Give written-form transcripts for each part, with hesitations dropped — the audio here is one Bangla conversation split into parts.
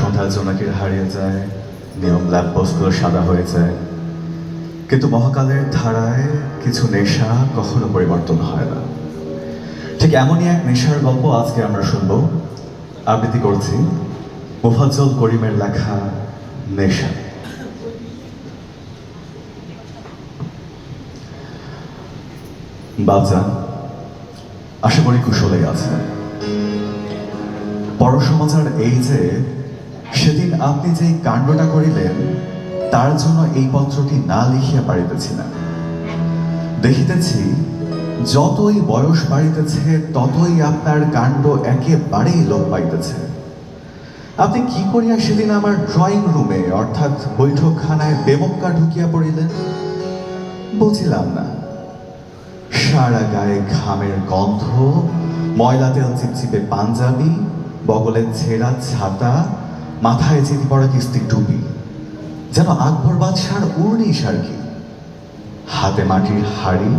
হঠাৎ জোনাকির হারিয়ে যায়, নিয়ম ল্যাম্পপোস্টগুলো সাদা হয়ে যায়। কিন্তু মহাকালের ধারায় কিছু নেশা কখনো পরিবর্তন হয় না। ঠিক এমনই এক নেশার গল্প আজকে আমরা শুনব। আবৃত্তি করছি মোফাজ্জল করিমের লেখা নেশা। বাবজান, আশা করি কুশলেই আছে। পরসমাচার এই যে সেদিন আপনি যে কাণ্ডটা করিলেন, তার জন্য এই পত্রটি না লিখিয়া পারিতেছি না। দেখিতেছি যতই বয়স বাড়িতেছে ততই আপনার কাণ্ড একেবারেই লোপ পাইতেছে। আপনি কি করিয়া সেদিন আমার ড্রয়িং রুমে অর্থাৎ বৈঠকখানায় বেমক্কা ঢুকিয়া পড়িলেন বুঝিলাম না। সারা গায়ে ঘামের গন্ধ, ময়লা তেল চিপচিপে পাঞ্জাবি, বগলে ছেঁড়া ছাতা, মাথায় চিতি পড়া কিস্তি টুপি, যেন আকবর বাদশার উর্নিশ আর কি। হাতে মাটির হাড়ি,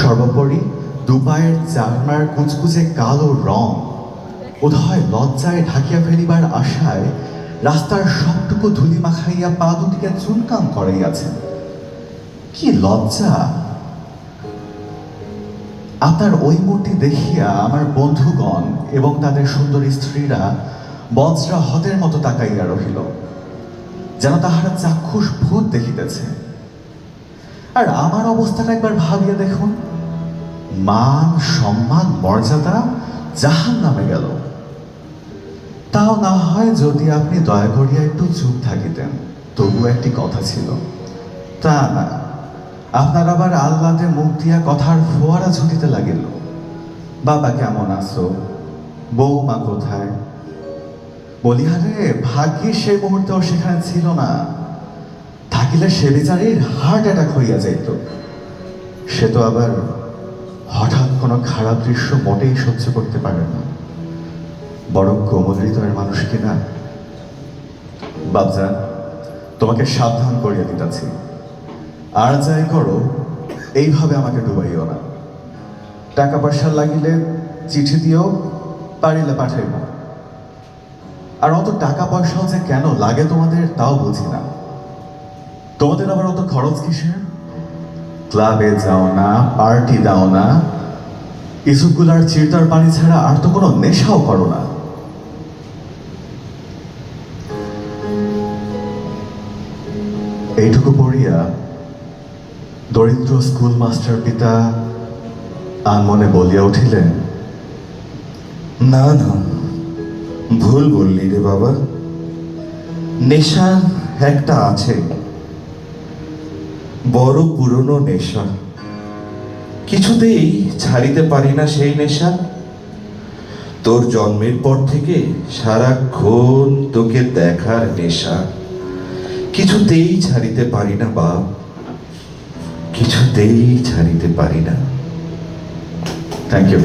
সর্বোপরি দুপায়ের চারমার কুচকুচে কালো রং, বোধহয় লজ্জায় ঢাকিয়া ফেলিবার আশায় রাস্তার সবটুকু ধুলি মাখাইয়া পা দুটিকে চুনকাম করাইয়াছেন। কি লজ্জা! আপনার ওই মূর্তি দেখিয়া আমার বন্ধুগণ এবং তাদের সুন্দরী স্ত্রীরা বজ্রা হতের মতো তাকাইয়া রহিল, যেন তাহারা চাক্ষুষ ভূত দেখিতেছে। আর আমার অবস্থাটা একবার ভাবিয়া দেখুন, মান সম্মান মর্যাদা জাহান নামে গেল। তাও না হয় যদি আপনি দয়া করিয়া একটু চুপ থাকিতেন, তবু একটি কথা ছিল। তা না, আপনার আবার আহ্লাদে মুখ দিয়া কথার ফোয়ারা ছুটিতে লাগিল। বাবা কেমন আছো, বৌমা কোথায়? বলি আরে ভাগ্যে সেই মুহূর্তেও সেখানে ছিল না, থাকিলে সে বেচারির হার্ট অ্যাটাক হইয়া যাইত। সে তো আবার হঠাৎ কোনো খারাপ দৃশ্য মোটেই সহ্য করতে পারে না, বড় কোমল হৃদয়ের মানুষ কিনা। বাবজান, তোমাকে সাবধান করিয়া দিতেছি, আর যাই করো এইভাবে আমাকে ডুবাইও না। টাকা পয়সা লাগিলে চিঠি দিও, পারিলে পাঠাইব। আর অত টাকা পয়সাও যে কেন লাগে তোমাদের তাও বুঝি না। তোমাদের আবার অত খরচ কিসের? ক্লাবে যাও না, পার্টি দাও না, ইসুকুলার চিরতার পানি ছাড়া আর তো কোনো নেশাও করো না। এইটুকু পড়িয়া দরিদ্র স্কুল মাস্টার পিতা আনমনে বলিয়া উঠিলেন, না না, ভুল বললি রে বাবা। নেশা একটা আছে, বড় পুরনো নেশা, কিছুতেই ছাড়িতে পারি না সেই নেশা। তোর জন্মের পর থেকে সারাক্ষণ তোকে দেখার নেশা, কিছুতেই ছাড়িতে পারি না বাপ, কিছুতেই ছাড়িতে পারি না। Thank you.